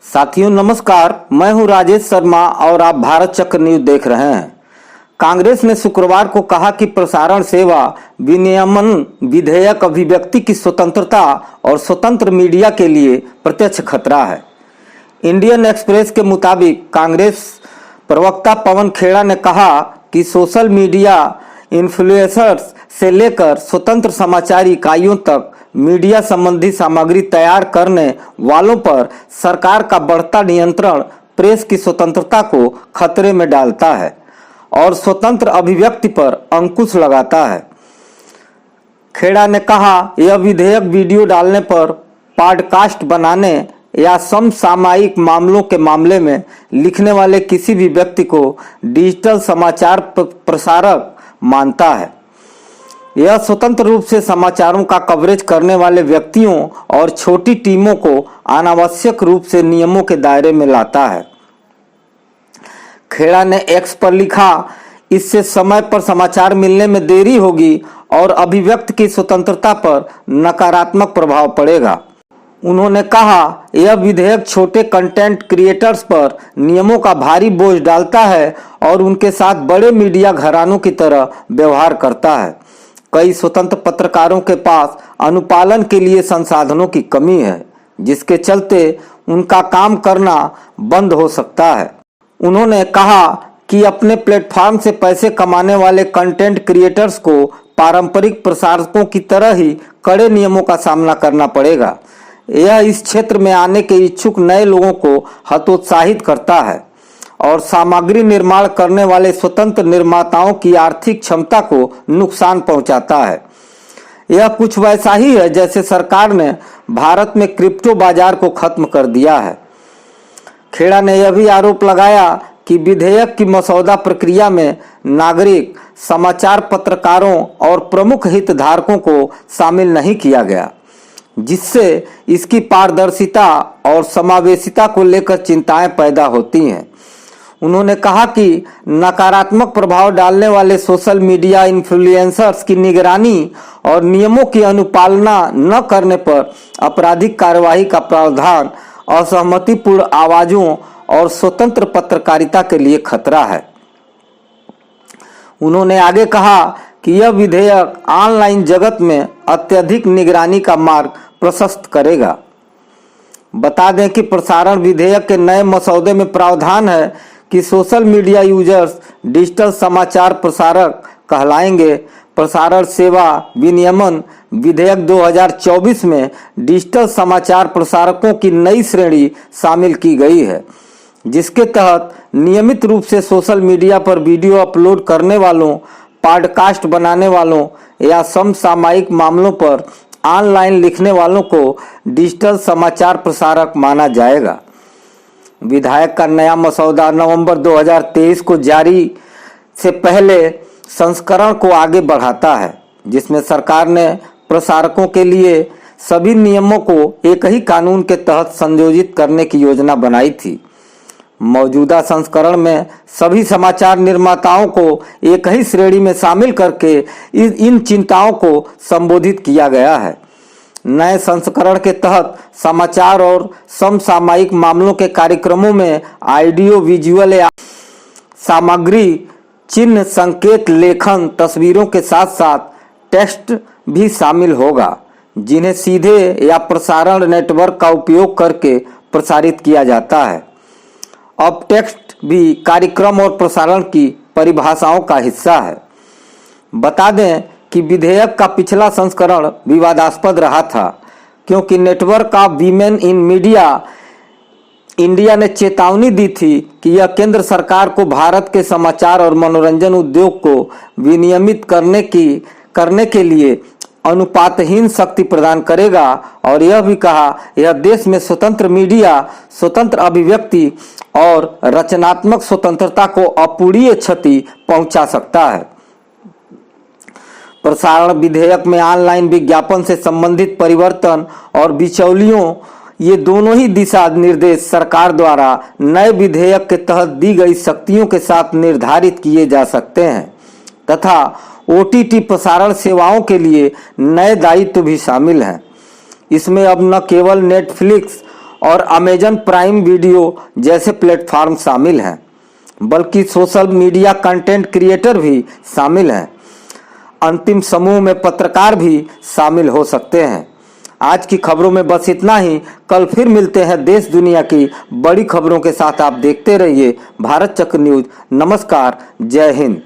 साथियों नमस्कार, मैं हूं राजेश शर्मा और आप भारत चक्र न्यूज देख रहे हैं। कांग्रेस ने शुक्रवार को कहा कि प्रसारण सेवा विनियमन विधेयक अभिव्यक्ति की स्वतंत्रता और स्वतंत्र मीडिया के लिए प्रत्यक्ष खतरा है। इंडियन एक्सप्रेस के मुताबिक कांग्रेस प्रवक्ता पवन खेड़ा ने कहा कि सोशल मीडिया इन्फ्लुएंसर्स से लेकर स्वतंत्र समाचार इकाइयों तक मीडिया संबंधी सामग्री तैयार करने वालों पर सरकार का बढ़ता नियंत्रण प्रेस की स्वतंत्रता को खतरे में डालता है और स्वतंत्र अभिव्यक्ति पर अंकुश लगाता है। खेड़ा ने कहा, यह विधेयक वीडियो डालने पर, पॉडकास्ट बनाने या समसामयिक मामलों के मामले में लिखने वाले किसी भी व्यक्ति को डिजिटल समाचार प्रसारक मानता है। यह स्वतंत्र रूप से समाचारों का कवरेज करने वाले व्यक्तियों और छोटी टीमों को अनावश्यक रूप से नियमों के दायरे में लाता है। खेड़ा ने एक्स पर लिखा, इससे समय पर समाचार मिलने में देरी होगी और अभिव्यक्ति की स्वतंत्रता पर नकारात्मक प्रभाव पड़ेगा। उन्होंने कहा, यह विधेयक छोटे कंटेंट क्रिएटर्स पर नियमों का भारी बोझ डालता है और उनके साथ बड़े मीडिया घरानों की तरह व्यवहार करता है। कई स्वतंत्र पत्रकारों के पास अनुपालन के लिए संसाधनों की कमी है, जिसके चलते उनका काम करना बंद हो सकता है। उन्होंने कहा कि अपने प्लेटफॉर्म से पैसे कमाने वाले कंटेंट क्रिएटर्स को पारंपरिक प्रसारकों की तरह ही कड़े नियमों का सामना करना पड़ेगा। यह इस क्षेत्र में आने के इच्छुक नए लोगों को हतोत्साहित करता है और सामग्री निर्माण करने वाले स्वतंत्र निर्माताओं की आर्थिक क्षमता को नुकसान पहुंचाता है। यह कुछ वैसा ही है जैसे सरकार ने भारत में क्रिप्टो बाजार को खत्म कर दिया है। खेड़ा ने यह भी आरोप लगाया कि विधेयक की मसौदा प्रक्रिया में नागरिक, समाचार पत्रकारों और प्रमुख हितधारकों को शामिल नहीं किया गया, जिससे इसकी पारदर्शिता और समावेशिता को लेकर चिंताएं पैदा होती हैं। उन्होंने कहा कि नकारात्मक प्रभाव डालने वाले सोशल मीडिया इन्फ्लुएंसर्स की निगरानी और नियमों की अनुपालना न करने पर आपराधिक कार्यवाही का प्रावधान असहमतिपूर्ण आवाजों और स्वतंत्र पत्रकारिता के लिए खतरा है। उन्होंने आगे कहा कि यह विधेयक ऑनलाइन जगत में अत्यधिक निगरानी का मार्ग प्रशस्त करेगा। बता दें कि प्रसारण विधेयक के नए मसौदे में प्रावधान है कि सोशल मीडिया यूजर्स डिजिटल समाचार प्रसारक कहलाएंगे। प्रसारण सेवा विनियमन विधेयक 2024 में डिजिटल समाचार प्रसारकों की नई श्रेणी शामिल की गई है, जिसके तहत नियमित रूप से सोशल मीडिया पर वीडियो अपलोड करने वालों, पॉडकास्ट बनाने वालों या समसामयिक मामलों पर ऑनलाइन लिखने वालों को डिजिटल समाचार प्रसारक माना जाएगा। विधेयक का नया मसौदा नवंबर 2023 को जारी से पहले संस्करण को आगे बढ़ाता है, जिसमें सरकार ने प्रसारकों के लिए सभी नियमों को एक ही कानून के तहत संयोजित करने की योजना बनाई थी। मौजूदा संस्करण में सभी समाचार निर्माताओं को एक ही श्रेणी में शामिल करके इन चिंताओं को संबोधित किया गया है। नए संस्करण के तहत समाचार और समसामयिक मामलों के कार्यक्रमों में ऑडियो विजुअल या सामग्री, चिन्ह, संकेत, लेखन, तस्वीरों के साथ साथ टेक्स्ट भी शामिल होगा, जिन्हें सीधे या प्रसारण नेटवर्क का उपयोग करके प्रसारित किया जाता है। अब टेक्स्ट भी कार्यक्रम और प्रसारण की परिभाषाओं का हिस्सा है। बता दें कि विधेयक का पिछला संस्करण विवादास्पद रहा था, क्योंकि network of women in media India ने चेतावनी दी थी कि यह केंद्र सरकार को भारत के समाचार और मनोरंजन उद्योग को विनियमित करने के लिए अनुपातहीन शक्ति प्रदान करेगा और यह भी कहा, यह देश में स्वतंत्र मीडिया, स्वतंत्र अभिव्यक्ति और रचनात्मक स्वतंत्रता को अपूरणीय क्षति पहुंचा सकता है। प्रसारण विधेयक में ऑनलाइन विज्ञापन से संबंधित परिवर्तन और बिचौलियों, ये दोनों ही दिशा निर्देश सरकार द्वारा नए विधेयक के तहत दी गई शक्तियों के साथ निर्धारित किए जा सकते हैं तथा OTT प्रसारण सेवाओं के लिए नए दायित्व भी शामिल हैं। इसमें अब न केवल नेटफ्लिक्स और अमेजन प्राइम वीडियो जैसे प्लेटफॉर्म शामिल हैं, बल्कि सोशल मीडिया कंटेंट क्रिएटर भी शामिल हैं। अंतिम समूह में पत्रकार भी शामिल हो सकते हैं। आज की खबरों में बस इतना ही। कल फिर मिलते हैं देश दुनिया की बड़ी खबरों के साथ। आप देखते रहिए भारत चक्र न्यूज। नमस्कार, जय हिंद।